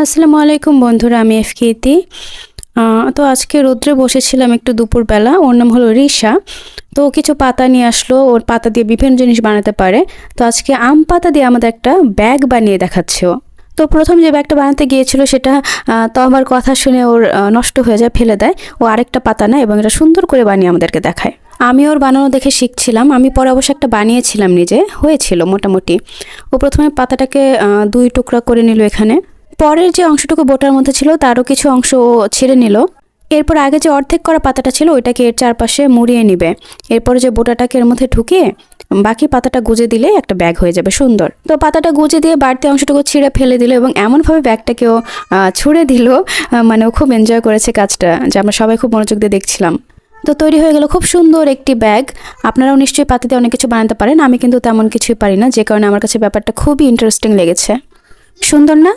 আসসালামু আলাইকুম বন্ধুরা, আমি এফকেতি। তো আজকে রৌদ্রে বসেছিলাম একটু দুপুরবেলা। ওর নাম হলো রিশা। তো ও কিছু পাতা নিয়ে আসলো, ওর পাতা দিয়ে বিভিন্ন জিনিস বানাতে পারে। তো আজকে আম পাতা দিয়ে আমাদের একটা ব্যাগ বানিয়ে দেখাচ্ছে ও। তো প্রথম যে ব্যাগটা বানাতে গিয়েছিল সেটা তো আমার কথা শুনে ওর নষ্ট হয়ে যায়, ফেলে দেয়। ও আরেকটা পাতা নেয় এবং এটা সুন্দর করে বানিয়ে আমাদেরকে দেখায়। আমি ওর বানানো দেখে শিখছিলাম। আমি পরে অবশ্য একটা বানিয়েছিলাম নিজে, হয়েছিল মোটামুটি। ও প্রথমে পাতাটাকে দুই টুকরা করে নিল এখানে। পরের যে অংশটুকু বোটার মধ্যে ছিল তারও কিছু অংশ ছেড়ে নিল। এরপর আগে যে অর্ধেক করা পাতাটা ছিল ওইটাকে এর চারপাশে মুড়িয়ে নিবে। এরপর যে বোটাটাকে এর মধ্যে ঢুকিয়ে বাকি পাতাটা গুজে দিলে একটা ব্যাগ হয়ে যাবে সুন্দর। তো পাতাটা গুজে দিয়ে বাড়তি অংশটুকু ছিঁড়ে ফেলে দিল এবং এমনভাবে ব্যাগটাকেও ছুঁড়ে দিল। মানে ও খুব এনজয় করেছে কাজটা, যে আমরা সবাই খুব মনোযোগ দিয়ে দেখছিলাম। তো তৈরি হয়ে গেল খুব সুন্দর একটি ব্যাগ। আপনারাও নিশ্চয়ই পাতা দিয়ে অনেক কিছু বানাতে পারেন, আমি কিন্তু তেমন কিছুই পারি না, যে কারণে আমার কাছে ব্যাপারটা খুবই ইন্টারেস্টিং লেগেছে। সুন্দর না?